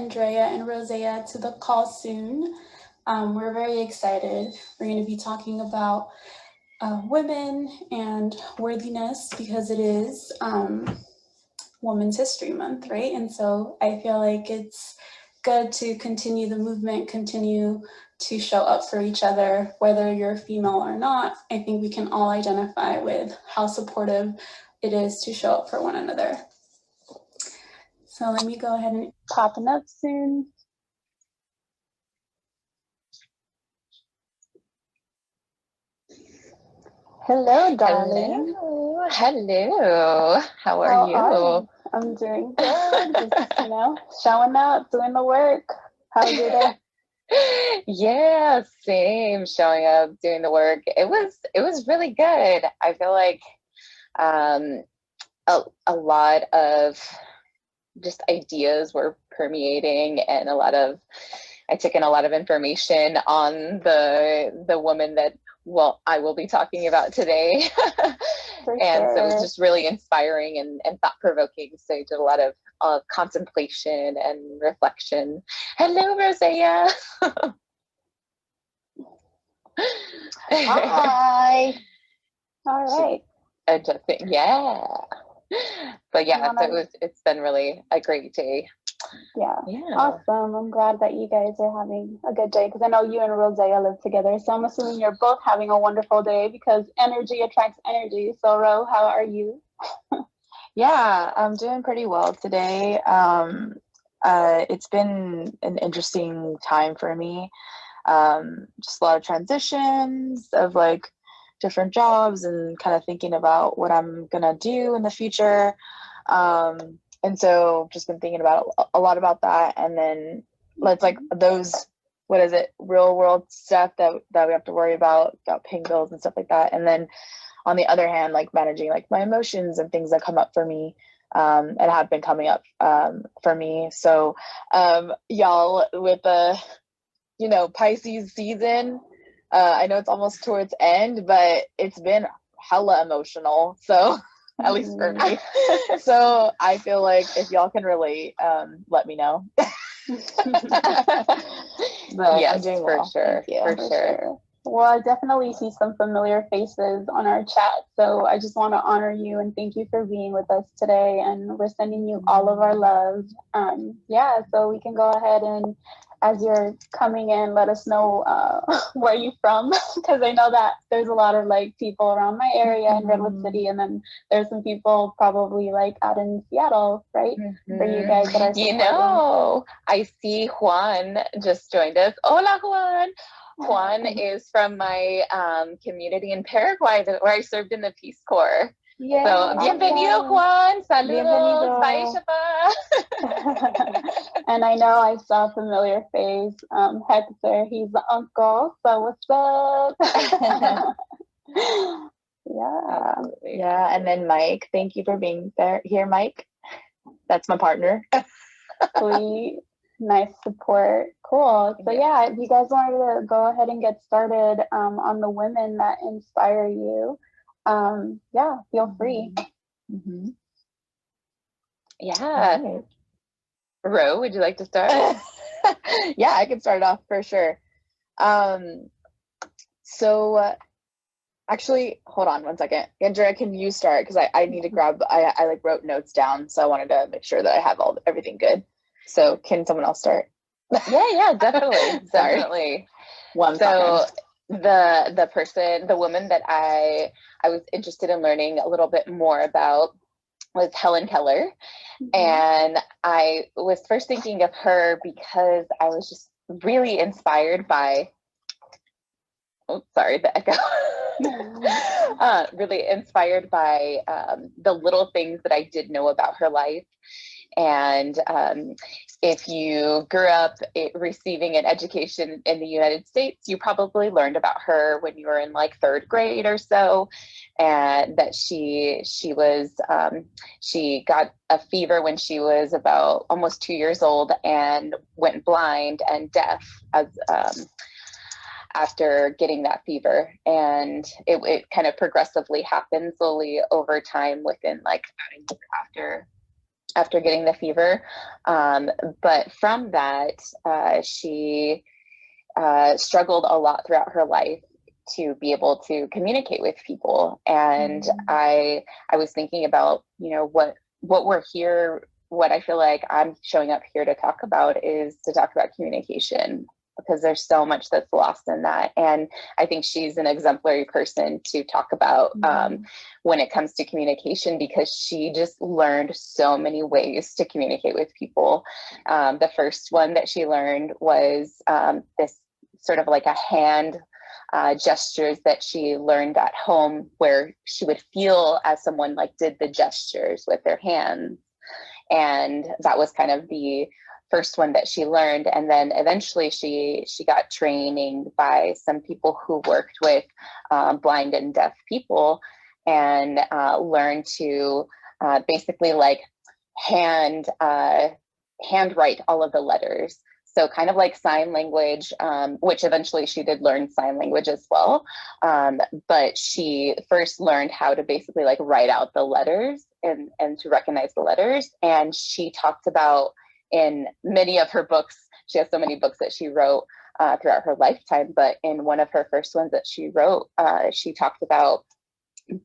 Andrea and Rosea to the call soon. We're very excited. We're going to be talking about women and worthiness because it is Women's History Month, right? And so I feel like it's good to continue the movement, continue to show up for each other, whether you're female or not. I think we can all identify with how supportive it is to show up for one another. So let me go ahead and popping up soon. Hello, darling. Hello. How are you? I'm doing good. Just, showing up, doing the work. How's your day? Yeah, same. Showing up, doing the work. It was really good. I feel like a lot of just ideas were permeating, and I took in a lot of information on the woman that I will be talking about today. And so it was just really inspiring and thought-provoking. So I did a lot of contemplation and reflection. Hello, Rosea. Hi. All right. Adjusting. Yeah. But yeah, so it's been really a great day. Yeah. Awesome. I'm glad that you guys are having a good day, because I know you and Rosea live together. So I'm assuming you're both having a wonderful day, because energy attracts energy. So Ro, how are you? Yeah, I'm doing pretty well today. It's been an interesting time for me. Just a lot of transitions of like different jobs and kind of thinking about what I'm gonna do in the future. And so just been thinking about a lot about that. And then let's like those, what is it, real world stuff that we have to worry about paying bills and stuff like that. And then on the other hand, like managing like my emotions and things that come up for me and have been coming up for me. So y'all, with the, Pisces season, I know it's almost towards end, but it's been hella emotional. So at least for me. So I feel like if y'all can relate, let me know. But yes, I'm doing well. For sure. Well, I definitely see some familiar faces on our chat. So I just want to honor you and thank you for being with us today. And we're sending you all of our love. So we can go ahead and, as you're coming in, let us know where you're from, because I know that there's a lot of like people around my area in Redwood City, and then there's some people probably like out in Seattle, right? For you guys that are supporting. I see Juan just joined us. Hola, Juan. Juan is from my community in Paraguay where I served in the Peace Corps. Yeah. So, bienvenido, Juan. Saludos. Bye, Shabbat. And I know I saw a familiar face. Hector, he's the uncle. So what's up? Yeah. Absolutely. Yeah. And then Mike, thank you for being here, Mike. That's my partner. Sweet. Nice support. Cool. So yeah, if you guys wanted to go ahead and get started on the women that inspire you, feel free. Mm-hmm. Yeah. Right. Ro, would you like to start? Yeah, I can start off for sure. So actually, hold on one second. Andrea, can you start? Because I need to grab, I like wrote notes down, so I wanted to make sure that I have everything good. So can someone else start? Yeah, definitely. Definitely. So the woman that I was interested in learning a little bit more about was Helen Keller. And I was first thinking of her because I was just really inspired by, the echo. Really inspired by the little things that I did know about her life. And if you grew up receiving an education in the United States, you probably learned about her when you were in like third grade or so, and that she got a fever when she was about almost 2 years old and went blind and deaf as after getting that fever. And it kind of progressively happened slowly over time within like about a year after getting the fever. But from that, she struggled a lot throughout her life to be able to communicate with people. And I was thinking about, you know, what we're here, what I feel like I'm showing up here to talk about is to talk about communication, because there's so much that's lost in that. And I think she's an exemplary person to talk about when it comes to communication, because she just learned so many ways to communicate with people. The first one that she learned was this sort of like a hand gestures that she learned at home, where she would feel as someone like did the gestures with their hands. And that was kind of the first one that she learned. And then eventually she got training by some people who worked with blind and deaf people, and learned to basically like handwrite all of the letters. So kind of like sign language, which eventually she did learn sign language as well. But she first learned how to basically like write out the letters and to recognize the letters. And she talked about in many of her books, she has so many books that she wrote throughout her lifetime, but in one of her first ones that she wrote, she talked about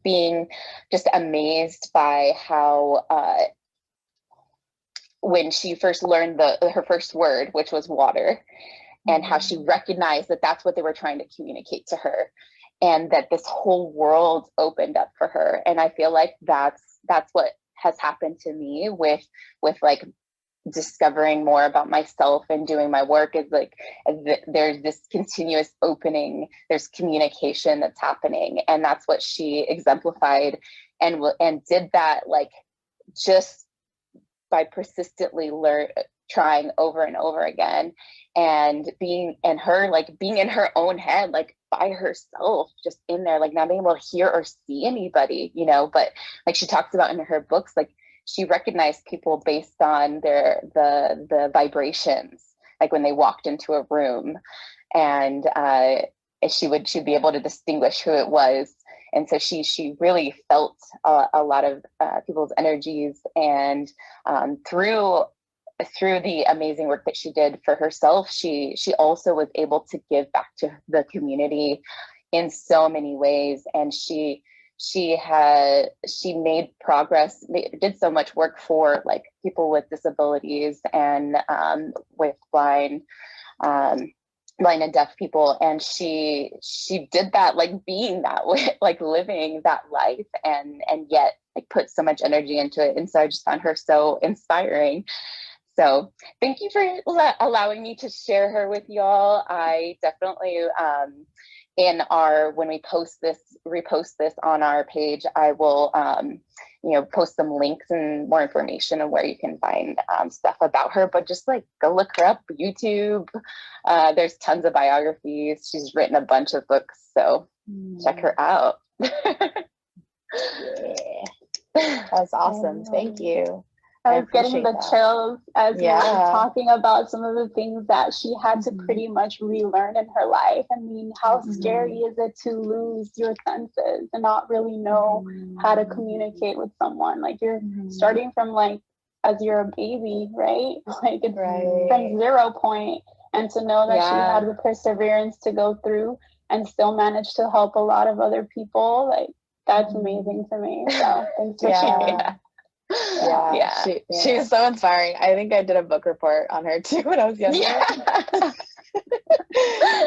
being just amazed by how when she first learned her first word, which was water, and how she recognized that that's what they were trying to communicate to her, and that this whole world opened up for her. And I feel like that's what has happened to me with like discovering more about myself and doing my work, is like there's this continuous opening, there's communication that's happening. And that's what she exemplified and did that like just by persistently trying over and over again, and being in her own head, like by herself, just in there, like not being able to hear or see anybody, you know. But like she talks about in her books, like she recognized people based on the vibrations, like when they walked into a room, and she'd be able to distinguish who it was. And so she really felt a lot of people's energies, and through the amazing work that she did for herself, she also was able to give back to the community in so many ways. And she made progress, did so much work for like people with disabilities and with blind and deaf people. And she did that, like being that way, like living that life, and yet like put so much energy into it. And so I just found her so inspiring. So thank you for allowing me to share her with y'all. I definitely, when we repost this on our page, I will, post some links and more information on where you can find stuff about her. But just like go look her up, YouTube. There's tons of biographies. She's written a bunch of books, so check her out. That's awesome. Thank you. I was getting the chills as we were talking about some of the things that she had to pretty much relearn in her life. I mean, how scary is it to lose your senses and not really know how to communicate with someone? Like you're starting from like, as you're a baby, right? Like it's from 0 point. And to know that she had the perseverance to go through and still manage to help a lot of other people, like that's amazing to me. So thanks for sharing. She's so inspiring. I think I did a book report on her too when I was younger. I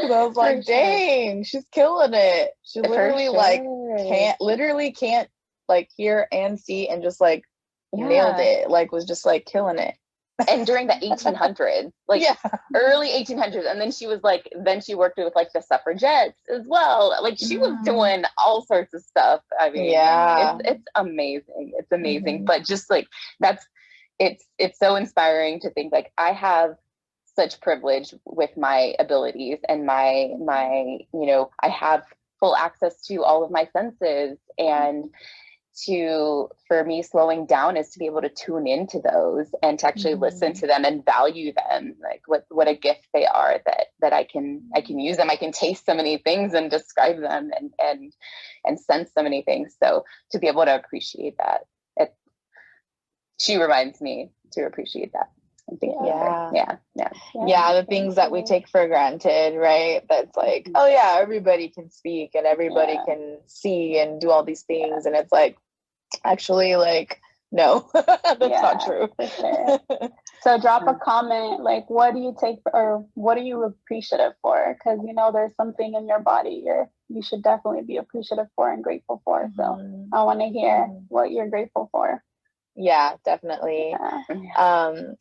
was like, dang, she's killing it. She literally can't like hear and see, and just like nailed it, like was just like killing it. And during the 1800s, like early 1800s. And then she worked with like the suffragettes as well. Like she was doing all sorts of stuff. I mean, it's amazing. It's amazing. But just like, it's so inspiring to think like I have such privilege with my abilities and my, I have full access to all of my senses, and for me, slowing down is to be able to tune into those and to actually listen to them and value them, like what a gift they are, that I can use them. I can taste so many things and describe them and sense so many things. So to be able to appreciate that, she reminds me to appreciate that. The things that we take for granted, right? That's like, oh yeah, everybody can speak and everybody can see and do all these things, and it's like, actually, like, no, that's not true. For sure. So drop a comment, like, what do you take or what are you appreciative for? Because there's something in your body you should definitely be appreciative for and grateful for. So I want to hear what you're grateful for. Yeah, definitely. And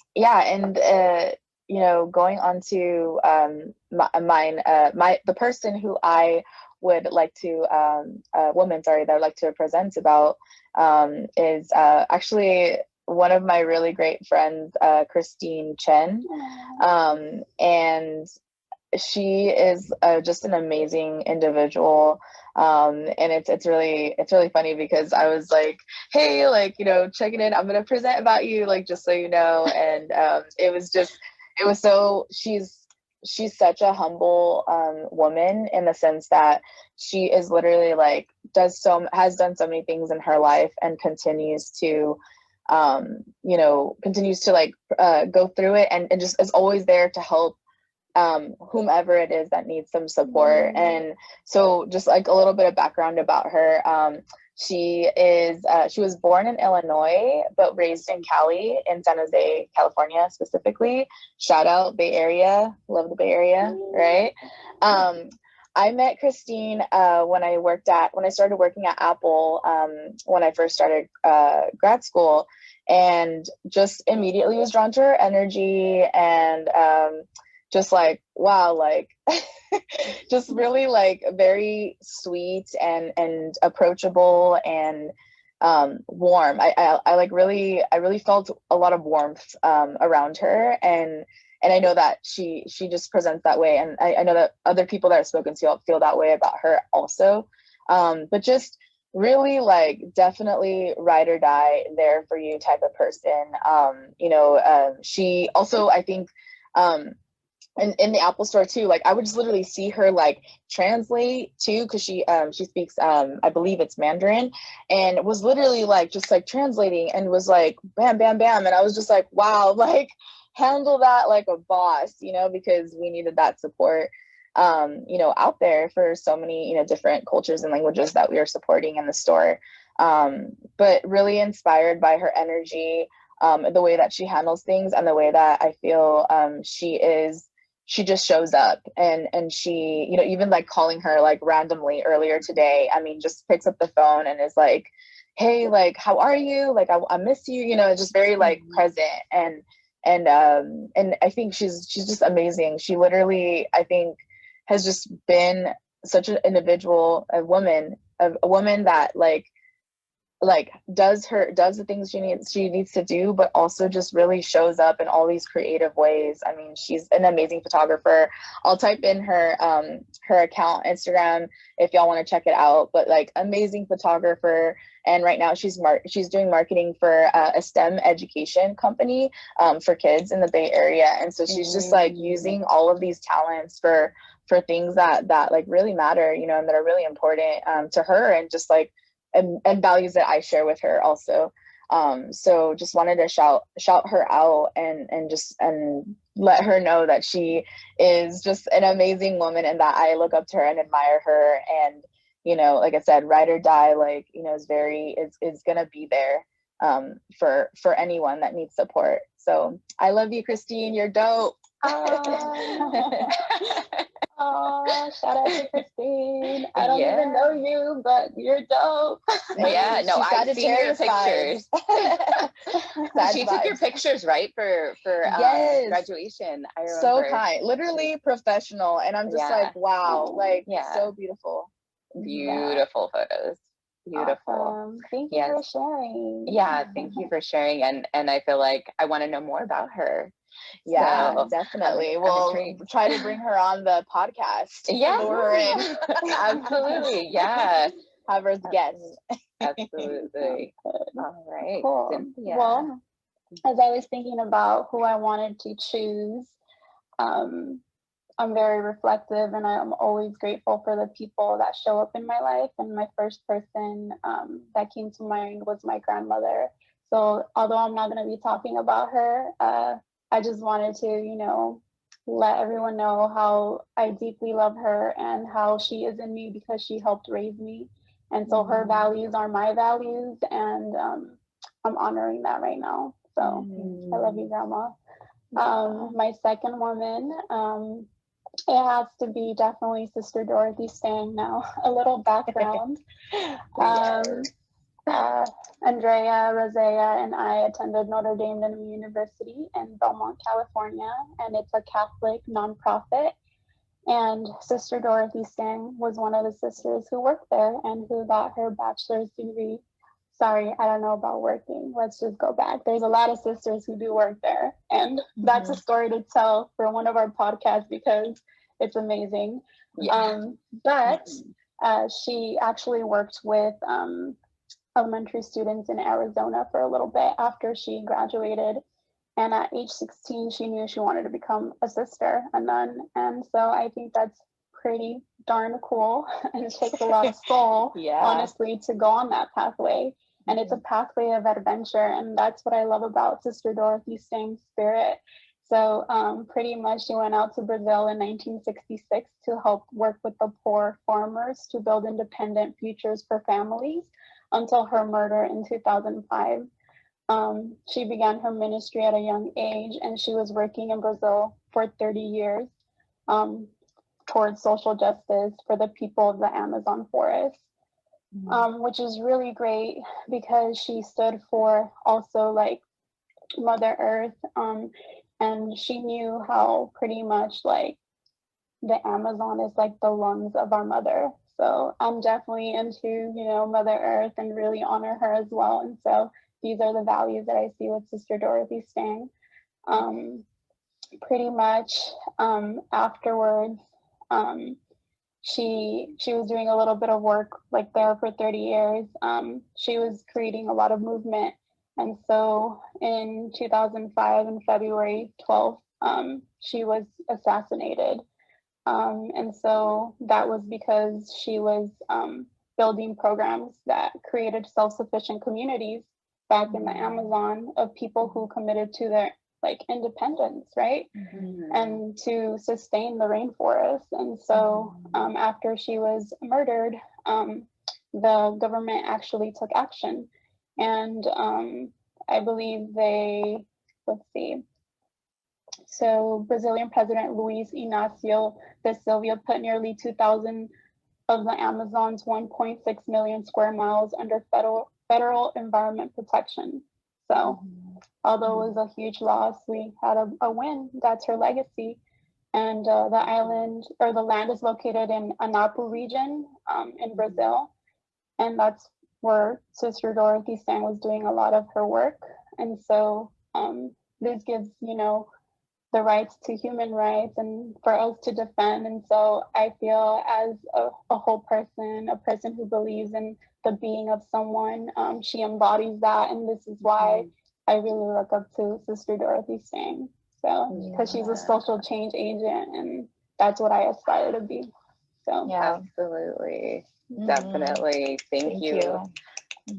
going on to the person who I would like to woman, that I'd like to present about is actually one of my really great friends, Christine Chen, and she is just an amazing individual. And it's really funny because I was like, hey, like, checking in, I'm gonna present about you, like, just so you know. And she's such a humble woman, in the sense that she is literally like has done so many things in her life and continues to like go through it, and just is always there to help whomever it is that needs some support. And so just like a little bit of background about her. She was born in Illinois, but raised in Cali, in San Jose, California, specifically. Shout out Bay Area. Love the Bay Area, right? I met Christine when I started working at Apple, when I first started grad school, and just immediately was drawn to her energy, and just like, wow, like just really like very sweet and approachable and warm. I really felt a lot of warmth around her, and I know that she just presents that way, and I know that other people that I've spoken to feel that way about her also. But just really like definitely ride or die, there for you type of person. She also, I think, in the Apple store too, like I would just literally see her like translate too, because she speaks I believe it's Mandarin, and was literally like just like translating, and was like bam bam bam, and I was just like, wow, like handle that like a boss, because we needed that support out there for so many different cultures and languages that we are supporting in the store. But really inspired by her energy, the way that she handles things, and the way that I feel she just shows up, and she, even like calling her like randomly earlier today, I mean, just picks up the phone and is like, hey, like, how are you? Like, I miss you, just very like present. And I think she's just amazing. She literally, I think, has just been such an individual, a woman that does the things she needs to do, but also just really shows up in all these creative ways. I mean, she's an amazing photographer. I'll type in her account, Instagram, if y'all want to check it out. But like, amazing photographer, and right now she's doing marketing for a STEM education company for kids in the Bay Area. And so she's just like using all of these talents for things that like really matter, and that are really important to her, and just like and values that I share with her also. So just wanted to shout her out, and let her know that she is just an amazing woman, and that I look up to her and admire her. And like I said, ride or die, like is gonna be there for anyone that needs support. So I love you, Christine. You're dope. Oh, shout out to Christine. I don't even know you, but you're dope. Yeah, no, I've seen your pictures. She took your pictures, right, for yes. Graduation. I remember. So kind, literally professional, and I'm just like, wow, like so beautiful. Beautiful photos. Beautiful. Awesome. Thank you for sharing. Yeah, thank you for sharing, and I feel like I want to know more about her. Yeah, so, definitely. We'll try to bring her on the podcast. Yeah, lure her in. Absolutely. Yeah, have her as a guest. Absolutely. All right, cool. Cynthia. Well, as I was thinking about who I wanted to choose, I'm very reflective, and I'm always grateful for the people that show up in my life. And my first person that came to mind was my grandmother. So although I'm not going to be talking about her, I just wanted to, let everyone know how I deeply love her and how she is in me because she helped raise me. And so her values are my values, and I'm honoring that right now. So I love you, Grandma. My second woman, it has to be definitely Sister Dorothy Stang now. A little background. Andrea, Rosea, and I attended Notre Dame University in Belmont, California, and it's a Catholic nonprofit. And Sister Dorothy Stang was one of the sisters who worked there and who got her bachelor's degree. Sorry, I don't know about working. Let's just go back. There's a lot of sisters who do work there. And that's a story to tell for one of our podcasts because it's amazing. But she actually worked with elementary students in Arizona for a little bit after she graduated. And at age 16, she knew she wanted to become a sister, a nun. And so I think that's pretty darn cool. And it takes a lot of soul, honestly, to go on that pathway. And it's a pathway of adventure. And that's what I love about Sister Dorothy's Stang's spirit. So pretty much she went out to Brazil in 1966 to help work with the poor farmers to build independent futures for families until her murder in 2005. She began her ministry at a young age, and she was working in Brazil for 30 years towards social justice for the people of the Amazon forest, which is really great because she stood for also like Mother Earth, and she knew how pretty much like the Amazon is like the lungs of our mother. So I'm definitely into, Mother Earth and really honor her as well. And so these are the values that I see with Sister Dorothy Stang. Pretty much afterwards, she was doing a little bit of work like there for 30 years. She was creating a lot of movement. And so in 2005, in February 12th, she was assassinated. And so that was because she was building programs that created self-sufficient communities back in the Amazon of people who committed to their like independence, right? And to sustain the rainforest. And so after she was murdered, the government actually took action. And I believe so Brazilian President Luiz Inácio da Silva put nearly 2,000 of the Amazon's 1.6 million square miles under federal environment protection. So although it was a huge loss, we had a win. That's her legacy. And the land is located in Anapu region in Brazil. And that's where Sister Dorothy Stang was doing a lot of her work. And so this gives, the rights to human rights and for us to defend. And so I feel as a whole person, a person who believes in the being of someone, she embodies that. And this is why I really look up to Sister Dorothy Stang. So, because she's a social change agent, and that's what I aspire to be. So, absolutely. Definitely. Thank you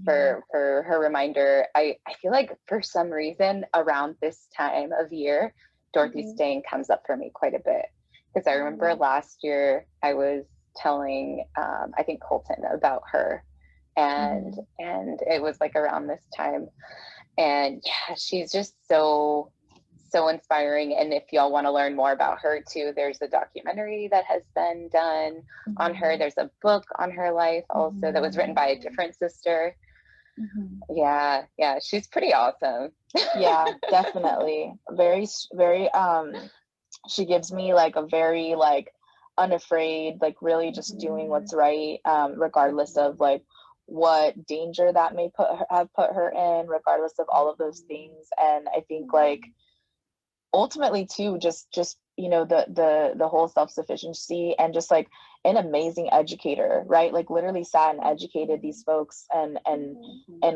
for her reminder. I feel like for some reason around this time of year, Dorothy Stang comes up for me quite a bit, because I remember last year I was telling I think Colton about her, and it was like around this time, and she's just so inspiring. And if y'all want to learn more about her too, there's a documentary that has been done on her. There's a book on her life also that was written by a different sister. Yeah, she's pretty awesome. Yeah, definitely. Very, very, she gives me like a very like unafraid, like really just doing what's right, regardless of like what danger that may have put her in, regardless of all of those things. And I think like ultimately too, just the whole self-sufficiency and just like an amazing educator, right? Like literally sat and educated these folks and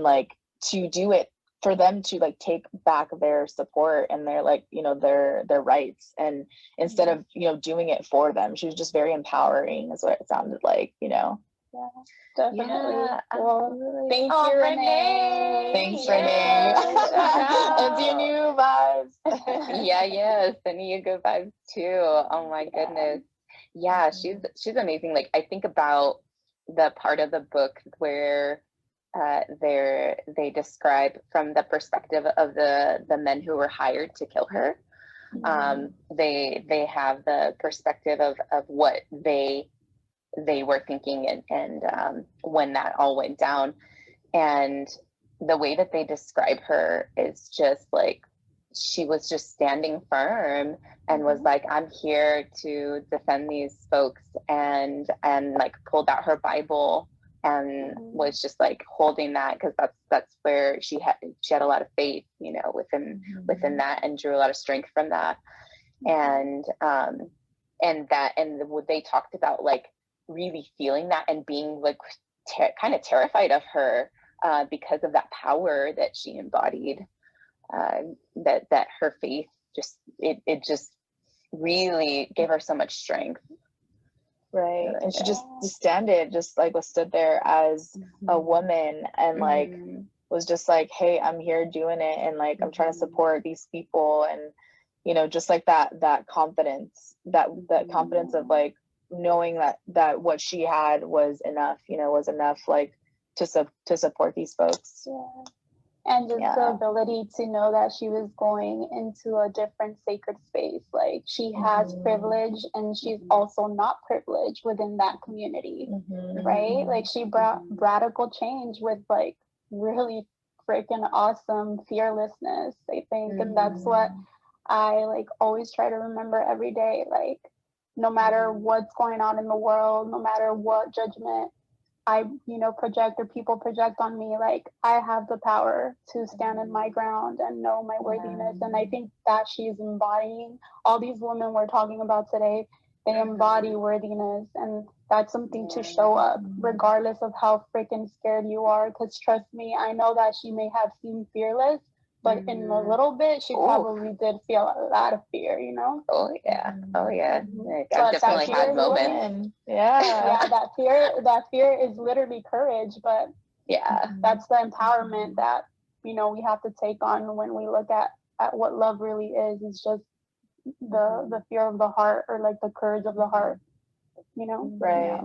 like to do it for them to like take back their support and their like their rights, and instead of doing it for them, she was just very empowering is what it sounded like. Definitely. Yeah, Well, absolutely. thank Oh, you, Renee. Thanks, Yes. Renee. And your new vibes. Yeah, sending you good vibes too. Oh my goodness. Yeah, she's amazing. Like I think about the part of the book where they describe from the perspective of the men who were hired to kill her. They have the perspective of what they were thinking and when that all went down, and the way that they describe her is just like she was just standing firm and was like, I'm here to defend these folks, and like pulled out her Bible and was just like holding that, because that's where she had a lot of faith, you know, within that, and drew a lot of strength from that. And what they talked about, like really feeling that and being like kind of terrified of her, because of that power that she embodied, that her faith just it just really gave her so much strength. Right. And she just stood there as a woman and like was just like, hey, I'm here doing it, and like I'm trying to support these people, and you know, just like that confidence, that confidence of like knowing that what she had was enough, you know, was enough like to support these folks. And just the ability to know that she was going into a different sacred space. Like she has privilege, and she's also not privileged within that community, right? Like she brought radical change with like really freaking awesome fearlessness, I think. And that's what I like always try to remember every day. Like no matter what's going on in the world, no matter what judgment I, you know, project or people project on me, like I have the power to stand in my ground and know my worthiness. And I think that she's embodying all these women we're talking about today. They embody worthiness, and that's something to show up regardless of how freaking scared you are. Because trust me, I know that she may have seemed fearless, but in a little bit, she probably did feel a lot of fear, you know? Oh yeah. Like, I've But definitely had moments. Yeah, that fear is literally courage, but that's the empowerment that, you know, we have to take on when we look at what love really is. It's just the fear of the heart, or like the courage of the heart, you know? Right.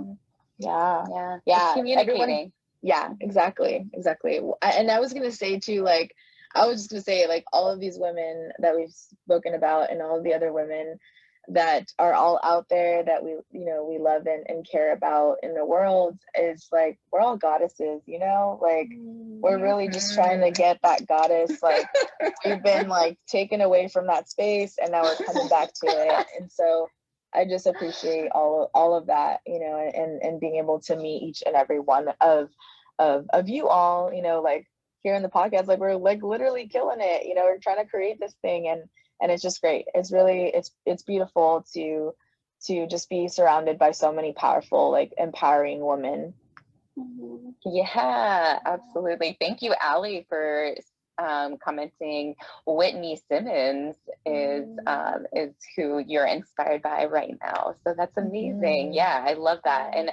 Yeah. It's communicating. Exactly. And I was gonna say too, like I was just gonna say, like, all of these women that we've spoken about and all of the other women that are all out there that we, you know, we love and care about in the world, is like we're all goddesses, you know, like we're really just trying to get that goddess, like we've been like taken away from that space and now we're coming back to it. And so I just appreciate all of that, you know, and being able to meet each and every one of you all, you know, like here in the podcast, like we're like literally killing it, you know, we're trying to create this thing, and it's just great. It's really it's beautiful to just be surrounded by so many powerful, like empowering women. Yeah, absolutely. Thank you, Allie, for commenting. Whitney Simmons is who you're inspired by right now. So that's amazing. Yeah, I love that. And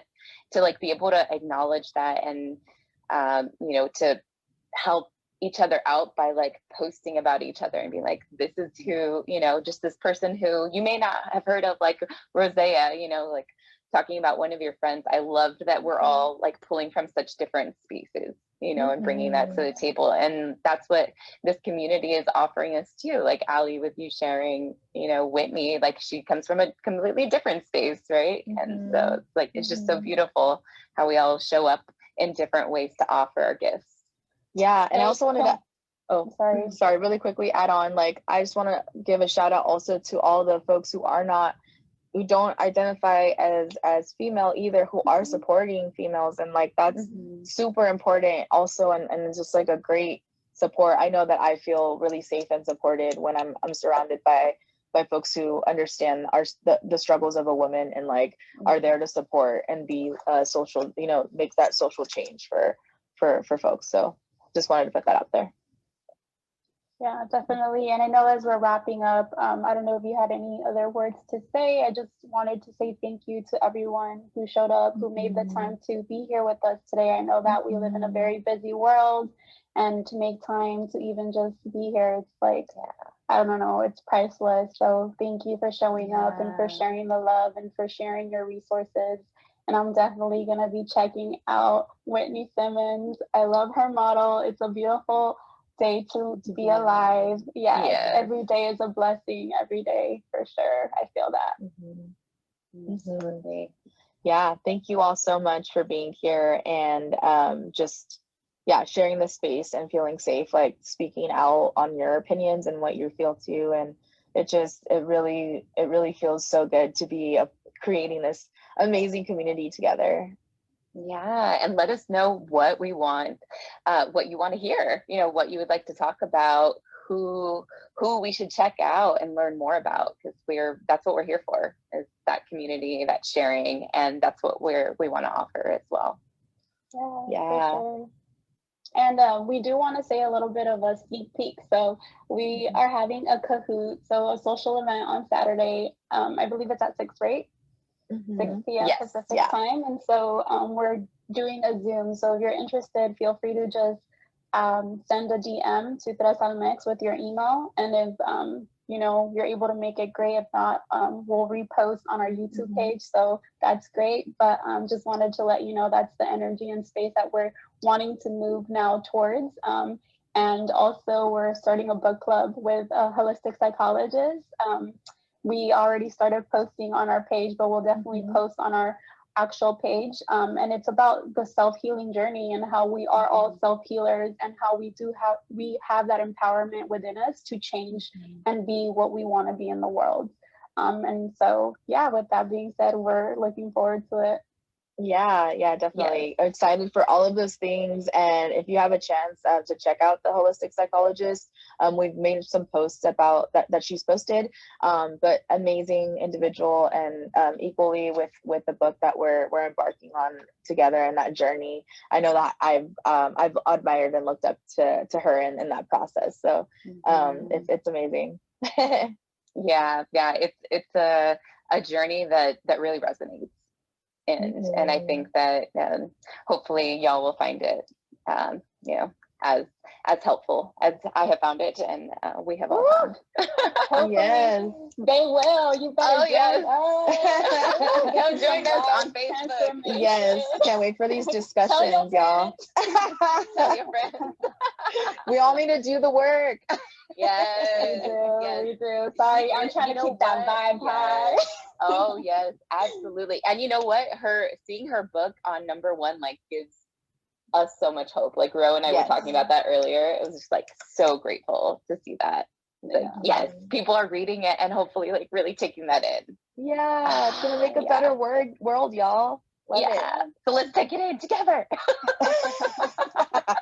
to like be able to acknowledge that, and you know, to help each other out by like posting about each other and being like, this is who, you know, just this person who you may not have heard of, like Rosea, you know, like talking about one of your friends. I loved that we're all like pulling from such different spaces, you know, and bringing that to the table. And that's what this community is offering us too. Like Allie, with you sharing, you know, Whitney, like she comes from a completely different space, right? And so it's like, it's just so beautiful how we all show up in different ways to offer our gifts. Yeah. And I also wanted to, sorry, really quickly add on, like, I just want to give a shout out also to all the folks who don't identify as female either, who are supporting females. And like, that's super important also. And it's just like a great support. I know that I feel really safe and supported when I'm surrounded by folks who understand the struggles of a woman, and like are there to support and be social, you know, make that social change for folks. So just wanted to put that out there. Yeah, definitely. And I know as we're wrapping up, I don't know if you had any other words to say. I just wanted to say thank you to everyone who showed up, who made the time to be here with us today. I know that we live in a very busy world, and to make time to even just be here, it's like, I don't know, it's priceless. So thank you for showing up and for sharing the love and for sharing your resources. And I'm definitely going to be checking out Whitney Simmons. I love her model. It's a beautiful day to be alive. Yes, every day is a blessing, every day, for sure. I feel that. Absolutely. Yeah, thank you all so much for being here and just sharing the space and feeling safe, like speaking out on your opinions and what you feel too. And it really feels so good to be creating this amazing community together. Yeah, and let us know what we want, what you want to hear, what you would like to talk about, who we should check out and learn more about, because that's what we're here for, is that community, that sharing, and that's what we want to offer as well. Yeah. For sure. And we do want to say a little bit of a sneak peek. So we are having a Kahoot, so a social event on Saturday. I believe it's at 6, right? 6 p.m. Pacific time. And so we're doing a Zoom. So if you're interested, feel free to just send a DM to Almx with your email. And if you're able to make it, great. If not, we'll repost on our YouTube page. So that's great. But just wanted to let you know that's the energy and space that we're wanting to move now towards. And also we're starting a book club with a holistic psychologist. We already started posting on our page, but we'll definitely post on our actual page. And it's about the self-healing journey and how we are all self-healers, and how we have that empowerment within us to change and be what we want to be in the world. And so, with that being said, we're looking forward to it. Yeah, definitely. Excited for all of those things. And if you have a chance to check out the holistic psychologist, we've made some posts about that she's posted, but amazing individual, and equally with the book that we're embarking on together in that journey. I know that I've admired and looked up to her in that process. So it's amazing. Yeah, it's a journey that really resonates. And I think that hopefully y'all will find it, as helpful as I have found it, and we have all found. Yes, they will. You better come join us on Facebook. Yes, can't wait for these discussions, y'all. Tell your friends. We all need to do the work. Yes, we do. Sorry, I'm trying to keep that vibe high. Oh yes, absolutely. And you know what? Seeing her book on #1 gives us so much hope. Like Ro and I were talking about that earlier. It was just so grateful to see that. Yes, people are reading it and hopefully really taking that in. Yeah, it's gonna make a better world, y'all. Love it. So let's take it in together.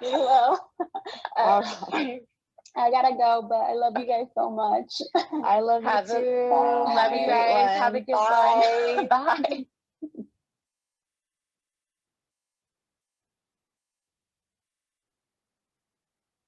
We will. All right. I gotta go, but I love you guys so much. I love you too. Love you guys. Have a good one. Bye.